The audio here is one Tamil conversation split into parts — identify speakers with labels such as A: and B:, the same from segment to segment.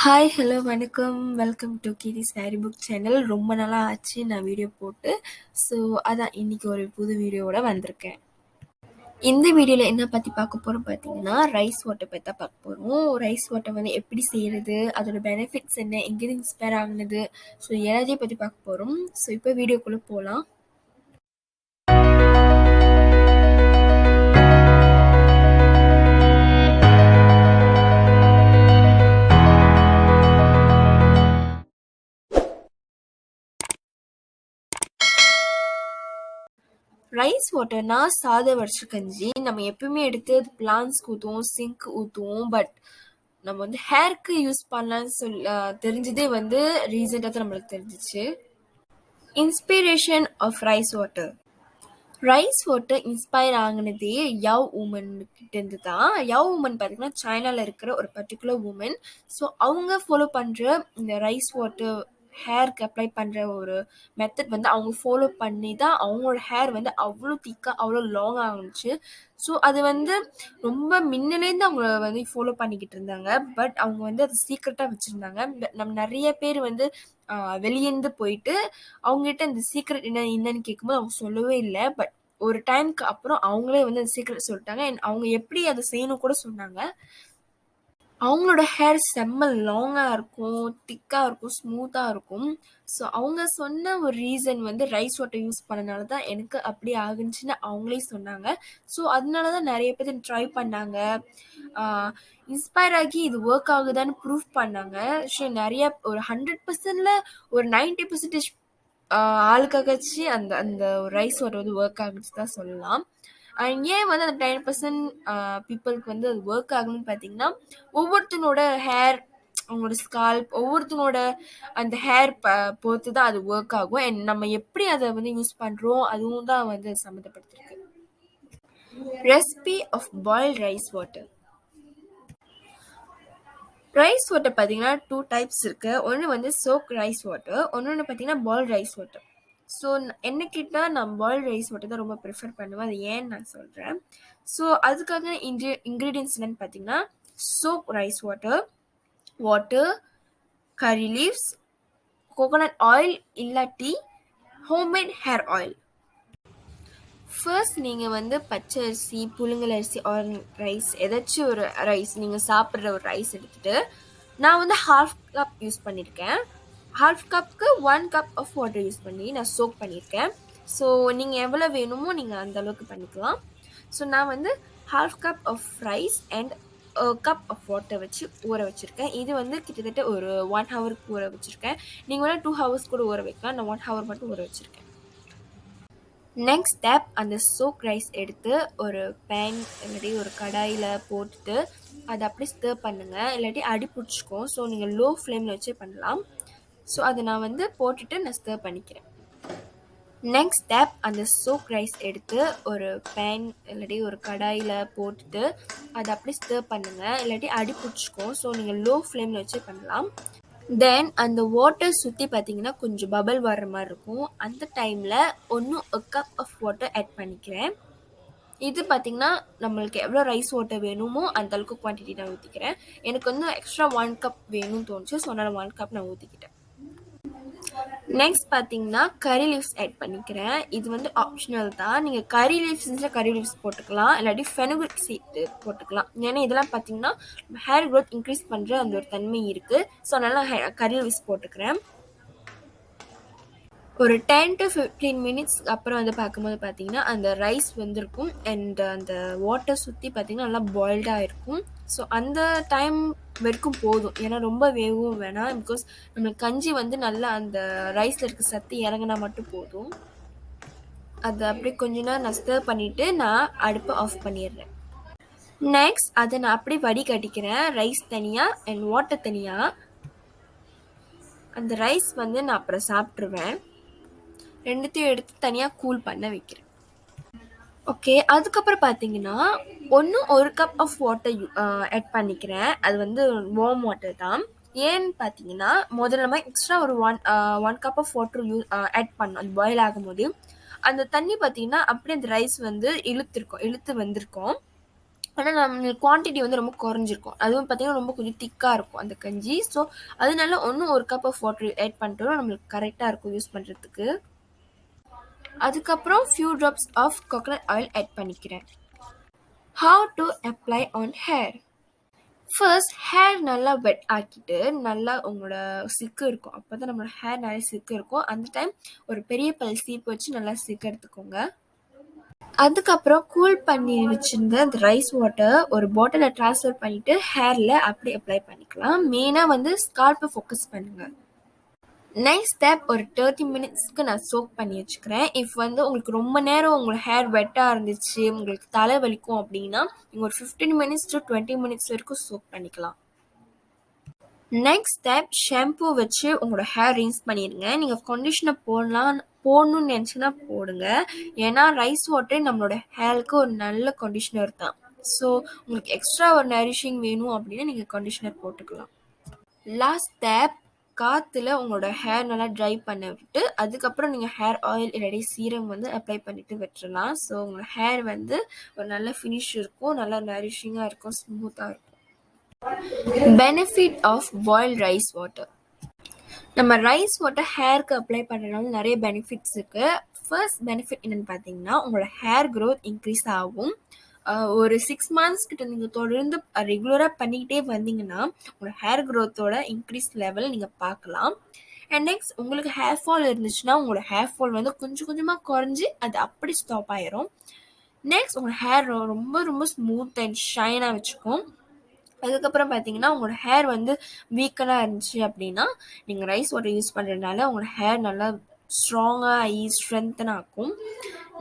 A: ஹாய், ஹலோ, வணக்கம். Welcome to Kris diary book channel. ரொம்ப நாளா ஆச்சு நான் வீடியோ போட்டு. ஸோ அதான் இன்னைக்கு ஒரு புது வீடியோவோட வந்திருக்கேன். இந்த வீடியோவில் என்ன பற்றி பார்க்க போகிறோம் பார்த்தீங்கன்னா, ரைஸ் வாட்டர் பற்றி தான் பார்க்க போகிறோம். ரைஸ் வாட்டர் வந்து எப்படி செய்கிறது, அதோட பெனிஃபிட்ஸ் என்ன, எங்கேருந்து இன்ஸ்பயர் ஆகுனது, ஸோ எல்லாத்தையும் பற்றி பார்க்க போகிறோம். ஸோ இப்போ வீடியோக்குள்ளே போகலாம். ரைஸ் வாட்டர்னா சாத வடிச்ச கஞ்சி. நம்ம எப்பவுமே எடுத்து பிளான்ஸ்க்கு ஊற்றுவோம், சிங்க் ஊற்றுவோம். பட் நம்ம வந்து ஹேருக்கு யூஸ் பண்ணலான்னு தெரிஞ்சதே வந்து ரீசெண்டாக தான் நம்மளுக்கு தெரிஞ்சிச்சு. Inspiration of rice water. Rice water inspire ஆகினதே யவ் உமன் கிட்ட இருந்து தான். யவ் உமன் பார்த்தீங்கன்னா சைனாவில் இருக்கிற ஒரு பர்டிகுலர் உமன். ஸோ அவங்க ஃபாலோ பண்ணுற இந்த ரைஸ் வாட்டர் ஹேருக்கு அப்ளை பண்ணுற ஒரு மெத்தட் வந்து அவங்க ஃபாலோ பண்ணி தான் அவங்களோட ஹேர் வந்து அவ்வளோ திக்காக அவ்வளோ லாங் ஆகுச்சு. ஸோ அது வந்து ரொம்ப முன்னிலேருந்து அவங்க வந்து ஃபாலோ பண்ணிக்கிட்டு இருந்தாங்க. பட் அவங்க வந்து அது சீக்ரெட்டாக வச்சுருந்தாங்க. நம்ம நிறைய பேர் வந்து வெளியேந்து போயிட்டு அவங்ககிட்ட இந்த சீக்ரெட் என்னன்னு கேட்கும்போது அவங்க சொல்லவே இல்லை. பட் ஒரு டைம்க்கு அப்புறம் அவங்களே வந்து அந்த சீக்ரெட் சொல்லிட்டாங்க. அண்ட் அவங்க எப்படி அதை செய்யணும் கூட சொன்னாங்க. அவங்களோட ஹேர் செம்ம லாங்காக இருக்கும், திக்காக இருக்கும், ஸ்மூத்தாக இருக்கும். ஸோ அவங்க சொன்ன ஒரு ரீசன் வந்து ரைஸ் வாட்டர் யூஸ் பண்ணனால தான் எனக்கு அப்படி ஆகுச்சுன்னு அவங்களே சொன்னாங்க. ஸோ அதனால தான் நிறைய பேர் ட்ரை பண்ணாங்க, இன்ஸ்பயர் ஆகி இது ஒர்க் ஆகுதான்னு ப்ரூவ் பண்ணாங்க. ஸோ நிறைய ஒரு 100%ல ஒரு 90% ஆளுக்காகச்சு அந்த அந்த ரைஸ் வாட்டர் வந்து ஒர்க் ஆகுச்சு தான் சொல்லலாம். அண்ட் ஏன் வந்து அந்த 10% பீப்புளுக்கு வந்து அது ஒர்க் ஆகணும்னு பார்த்தீங்கன்னா, ஒவ்வொருத்தனோட ஹேர், அவங்களோட ஸ்கால்ப், ஒவ்வொருத்தனோட அந்த ஹேர் பொறுத்து தான் அது ஒர்க் ஆகும். அண்ட் நம்ம எப்படி அதை வந்து யூஸ் பண்ணுறோம் அதுவும் தான் வந்து சம்மந்தப்படுத்திருக்கு. Recipe of boiled rice water. Rice water பார்த்தீங்கன்னா 2 டைப்ஸ் இருக்குது. ஒன்று வந்து சோக் ரைஸ் வாட்டர், ஒன்று பார்த்தீங்கன்னா பாயில் ரைஸ் வாட்டர். ஸோ என்ன கேட்டால் நான் பாயில் ரைஸ் வாட்டர் தான் ரொம்ப ப்ரிஃபர் பண்ணுவேன். அது ஏன்னு நான் சொல்கிறேன். ஸோ அதுக்காக இன்க்ரீடியன்ஸ் என்னென்னு பார்த்தீங்கன்னா, soak rice water, water, curry leaves, coconut oil இல்லாட்டி ஹோம்மேட் ஹேர் ஆயில். ஃபர்ஸ்ட் நீங்கள் வந்து பச்சை அரிசி, புழுங்கல் அரிசி, ஆர் ரைஸ், ஏதாச்சும் ஒரு ரைஸ், நீங்கள் சாப்பிட்ற ஒரு ரைஸ் எடுத்துகிட்டு, நான் வந்து ½ கப் யூஸ் பண்ணியிருக்கேன். ½ கப்புக்கு 1 கப் ஆஃப் வாட்டர் யூஸ் பண்ணி நான் சோக் பண்ணியிருக்கேன். ஸோ நீங்கள் எவ்வளோ வேணுமோ நீங்கள் அந்த அளவுக்கு பண்ணிக்கலாம். ஸோ நான் வந்து ½ cup of rice and cup of water வச்சு ஊற வச்சுருக்கேன். இது வந்து கிட்டத்தட்ட ஒரு 1 ஹவருக்கு ஊற வச்சுருக்கேன். நீங்கள் வேணால் 2 ஹவர்ஸ் கூட ஊற வைக்கலாம். நான் 1 ஹவர் மட்டும் ஊற வச்சுருக்கேன். நெக்ஸ்ட் ஸ்டெப், அந்த சோக் ரைஸ் எடுத்து ஒரு பேன் இல்லாட்டி ஒரு கடாயில் போட்டுட்டு அதை அப்படியே ஸ்டர் பண்ணுங்கள். இல்லாட்டி அடி பிடிச்சிக்கும். ஸோ நீங்கள் லோ ஃப்ளேமில் வச்சே பண்ணலாம். ஸோ அதை நான் வந்து போட்டுட்டு நான் ஸ்டர் பண்ணிக்கிறேன். நெக்ஸ்ட் ஸ்டெப், அந்த சோக் ரைஸ் எடுத்து ஒரு பேன் இல்லாட்டி ஒரு கடாயில் போட்டுட்டு அதை அப்படியே ஸ்டர் பண்ணுங்கள். இல்லாட்டி அடி பிடிச்சிக்கும். ஸோ நீங்கள் லோ ஃப்ளேமில் வச்சே பண்ணலாம். தென் அந்த வாட்டர் சுற்றி பார்த்தீங்கன்னா கொஞ்சம் பபிள் வர்ற மாதிரி இருக்கும். அந்த டைமில் ஒரு கப் ஆஃப் வாட்டர் ஆட் பண்ணிக்கிறேன். இது பார்த்தீங்கன்னா நம்மளுக்கு எவ்வளோ ரைஸ் வாட்டர் வேணுமோ அந்த அளவுக்கு குவான்டிட்டி நான் ஊற்றிக்கிறேன். எனக்கு வந்து எக்ஸ்ட்ரா 1 கப் வேணும்னு தோணுச்சு. ஸோ அதனால் 1 கப் நான் ஊற்றிக்கிட்டேன். நெக்ஸ்ட் பார்த்தீங்கன்னா கறி லீவ்ஸ் ஆட் பண்ணிக்கிறேன். இது வந்து ஆப்ஷனல் தான். நீங்கள் கறி லீவ்ஸ் இருந்துச்சுன்னா கறி லீவ்ஸ் போட்டுக்கலாம், இல்லாட்டி ஃபெனுக்ரிக் சீட் போட்டுக்கலாம். ஏன்னா இதெல்லாம் பார்த்தீங்கன்னா ஹேர் க்ரோத் இன்க்ரீஸ் பண்ணுற அந்த ஒரு தன்மை இருக்குது. ஸோ அதனால் கறி லீவ்ஸ் போட்டுக்கிறேன். ஒரு 10 to 15 மினிட்ஸ் அப்புறம் வந்து பார்க்கும்போது பார்த்தீங்கன்னா அந்த ரைஸ் வெந்திருக்கும். அண்ட் அந்த வாட்டர் சுற்றி பார்த்தீங்கன்னா நல்லா பாயில்டாக இருக்கும். ஸோ அந்த டைம் வரைக்கும் போதும். ஏன்னா ரொம்ப வேகவும் வேணாம். பிகாஸ் நம்மளுக்கு கஞ்சி வந்து நல்லா அந்த ரைஸில் இருக்க சத்து இறங்கினா மட்டும் போதும். அதை அப்படியே கொஞ்ச நேரம் நான் ஸ்டர் பண்ணிவிட்டு நான் அடுப்பை ஆஃப் பண்ணிடுறேன். நெக்ஸ்ட் அதை நான் அப்படியே வடிகட்டிக்கிறேன். ரைஸ் தனியாக அண்ட் வாட்டர் தனியாக. அந்த ரைஸ் வந்து நான் அப்புறம் சாப்பிட்ருவேன். ரெண்டுத்தையும் எடுத்து தனியாக கூல் பண்ண வைக்கிறேன். ஓகே, அதுக்கப்புறம் பார்த்தீங்கன்னா ஒரு கப் ஆஃப் வாட்டர் ஆட் பண்ணிக்கிறேன். அது வந்து வார்ம் வாட்டர் தான். ஏன்னு பார்த்தீங்கன்னா முதல்ல நம்ம எக்ஸ்ட்ரா ஒரு one cup of water add பண்ணோம். அது பாயில் ஆகும்போது அந்த தண்ணி பார்த்தீங்கன்னா அப்படியே அந்த ரைஸ் வந்து இழுத்து வந்திருக்கும். ஆனால் நம்மளுக்கு குவான்டிட்டி வந்து ரொம்ப குறைஞ்சிருக்கும். அதுவும் பார்த்தீங்கன்னா ரொம்ப கொஞ்சம் திக்காக இருக்கும் அந்த கஞ்சி. ஸோ அதனால இன்னும் ஒரு கப் ஆஃப் வாட்டர் ஆட் பண்ணிட்டோம்னா நம்மளுக்கு கரெக்டாக இருக்கும் யூஸ் பண்ணுறதுக்கு. அதுக்கப்புறம் few drops of coconut oil add பண்ணிக்கிறேன். How to apply on hair. First hair நல்லா வெட் ஆக்கிட்டு நல்லா உங்களோட சிக்கு இருக்கும். அப்போ தான் நம்மளோட ஹேர் நிறைய சிக்கு இருக்கும். அந்த டைம் ஒரு பெரிய பல் சீப்பு வச்சு நல்லா சிக்கு எடுத்துக்கோங்க. அதுக்கப்புறம் கூல் பண்ணி வச்சிருந்த அந்த ரைஸ் வாட்டர் ஒரு பாட்டிலில் ட்ரான்ஸ்ஃபர் பண்ணிவிட்டு ஹேரில் அப்படி அப்ளை பண்ணிக்கலாம். மெயினாக வந்து ஸ்கால்ப்பை ஃபோக்கஸ் பண்ணுங்கள். நெக்ஸ்ட் ஸ்டெப் ஒரு 30 மினிட்ஸ்க்கு நான் சோக் பண்ணி வச்சுக்கிறேன். இஃப் வந்து உங்களுக்கு ரொம்ப நேரம் உங்களோட ஹேர் வெட்டாக இருந்துச்சு, உங்களுக்கு தலை வலிக்கும் அப்படின்னா நீங்கள் ஒரு 15 மினிட்ஸ் டு 20 மினிட்ஸ் வரைக்கும் சோக் பண்ணிக்கலாம். நெக்ஸ்ட் ஸ்டெப் ஷாம்பு வச்சு உங்களோட ஹேர் ரின்ஸ் பண்ணிடுங்க. நீங்கள் கண்டிஷனர் போடணும்னு நினச்சின்னா போடுங்க. ஏன்னா ரைஸ் வாட்டரே நம்மளோட ஹேருக்கு ஒரு நல்ல கண்டிஷனர் தான். ஸோ உங்களுக்கு எக்ஸ்ட்ரா ஒரு நரிஷிங் வேணும் அப்படின்னா நீங்கள் கண்டிஷனர் போட்டுக்கலாம். லாஸ்ட் ஸ்டெப் காற்றுல உங்களோட ஹேர் நல்லா ட்ரை பண்ண விட்டு அதுக்கப்புறம் நீங்கள் ஹேர் ஆயில் இல்லாட்டி சீரம் வந்து அப்ளை பண்ணிவிட்டு விட்டுறலாம். ஸோ உங்களோட ஹேர் வந்து ஒரு நல்ல ஃபினிஷ் இருக்கும், நல்லா நரிஷிங்காக இருக்கும், ஸ்மூத்தாக இருக்கும். Benefit of boiled rice water. நம்ம ரைஸ் வாட்டர் ஹேருக்கு அப்ளை பண்ணுறதுனால நிறைய பெனிஃபிட்ஸ் இருக்குது. ஃபர்ஸ்ட் பெனிஃபிட் என்னென்னு பார்த்தீங்கன்னா உங்களோட ஹேர் க்ரோத் இன்க்ரீஸ் ஆகும். ஒரு 6 மந்த்ஸ் கிட்ட நீங்கள் தொடர்ந்து ரெகுலராக பண்ணிக்கிட்டே வந்தீங்கன்னா உங்களோட ஹேர் க்ரோத்தோட இன்க்ரீஸ் லெவல் நீங்கள் பார்க்கலாம். அண்ட் நெக்ஸ்ட் உங்களுக்கு ஹேர் ஃபால் இருந்துச்சுன்னா உங்களோட ஹேர் ஃபால் வந்து கொஞ்சம் கொஞ்சமாக குறைஞ்சி அது அப்படி ஸ்டாப் ஆயிரும். நெக்ஸ்ட் உங்களோட ஹேர் ரொம்ப ரொம்ப ஸ்மூத் அண்ட் ஷைனாக வச்சுக்கும். அதுக்கப்புறம் பார்த்தீங்கன்னா உங்களோட ஹேர் வந்து வீக்கனாக இருந்துச்சு அப்படின்னா நீங்கள் ரைஸ் வாட்டர் யூஸ் பண்ணுறதுனால உங்களோட ஹேர் நல்லா ஸ்ட்ராங்காக ஆகி ஸ்ட்ரென்த்தன் ஆகும்.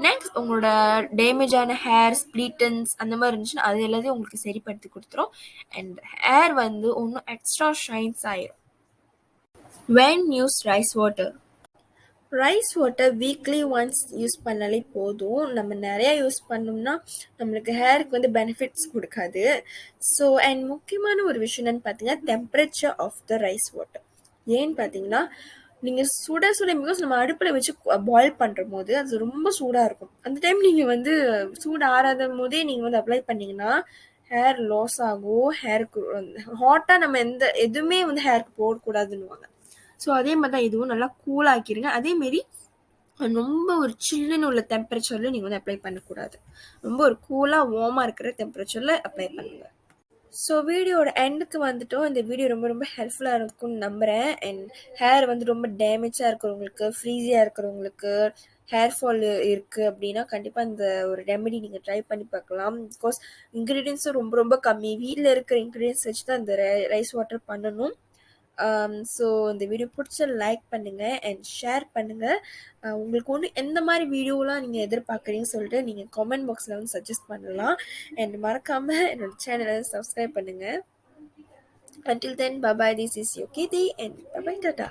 A: நெக்ஸ்ட் உங்களோட டேமேஜான ஹேர் ஸ்ப்ளிட்டன்ஸ் அந்த மாதிரி இருந்துச்சுன்னா அது எல்லாத்தையும் உங்களுக்கு சரிப்படுத்தி கொடுத்துரும். அண்ட் ஹேர் வந்து இன்னும் எக்ஸ்ட்ரா ஷைன்ஸ் ஆயிரும். when use rice water. Rice water weekly once use பண்ணாலே போதும். நம்ம நிறையா யூஸ் பண்ணோம்னா நம்மளுக்கு ஹேருக்கு வந்து பெனிஃபிட்ஸ் கொடுக்காது. ஸோ அண்ட் முக்கியமான ஒரு விஷயம் என்னென்னு பார்த்தீங்கன்னா temperature of the rice water. ஏன்னு பார்த்தீங்கன்னா நீங்கள் சுட பிகாஸ் நம்ம அடுப்பில் வச்சு பாயில் பண்ணுற போது அது ரொம்ப சூடாக இருக்கும். அந்த டைம் நீங்கள் வந்து சூடு ஆறாத போதே நீங்கள் வந்து அப்ளை பண்ணிங்கன்னா ஹேர் லாஸ் ஆகும். ஹேருக்கு ஹாட்டாக நம்ம எதுவுமே வந்து ஹேருக்கு போடக்கூடாதுன்னுவாங்க. ஸோ அதே மாதிரி தான் இதுவும் நல்லா கூல் ஆக்கிடுங்க. அதேமாரி ரொம்ப ஒரு சில்லுன்னு உள்ள டெம்பரேச்சரில் நீங்கள் வந்து அப்ளை பண்ணக்கூடாது. ரொம்ப ஒரு கூலாக வார்மாக இருக்கிற டெம்பரேச்சரில் அப்ளை பண்ணுங்கள். ஸோ வீடியோட எண்டுக்கு வந்துட்டோம். இந்த வீடியோ ரொம்ப ரொம்ப ஹெல்ப்ஃபுல்லாக இருக்கும்னு நம்புகிறேன். அண்ட் ஹேர் வந்து ரொம்ப டேமேஜாக இருக்கிறவங்களுக்கு, ஃப்ரீஸியாக இருக்கிறவங்களுக்கு, ஹேர் ஃபால் இருக்குது அப்படின்னா கண்டிப்பாக இந்த ஒரு ரெமெடி நீங்கள் ட்ரை பண்ணி பார்க்கலாம். பிகாஸ் இன்க்ரீடியன்ஸும் ரொம்ப ரொம்ப கம்மி. வீட்டில் இருக்கிற இன்க்ரீடியன்ஸ் வச்சு தான் இந்த ரைஸ் வாட்டர் பண்ணணும். ஸோ இந்த வீடியோ பிடிச்ச லைக் பண்ணுங்கள் அண்ட் ஷேர் பண்ணுங்கள். உங்களுக்கு ஒன்று எந்த மாதிரி வீடியோலாம் நீங்கள் எதிர்பார்க்குறீங்கன்னு சொல்லிட்டு நீங்கள் கமெண்ட் பாக்ஸில் வந்து சஜஸ்ட் பண்ணலாம். அண்ட் மறக்காமல் என்னோடய சேனலை சப்ஸ்கிரைப் பண்ணுங்கள். Until then, bye bye. This is your Kirti and bye bye, tata.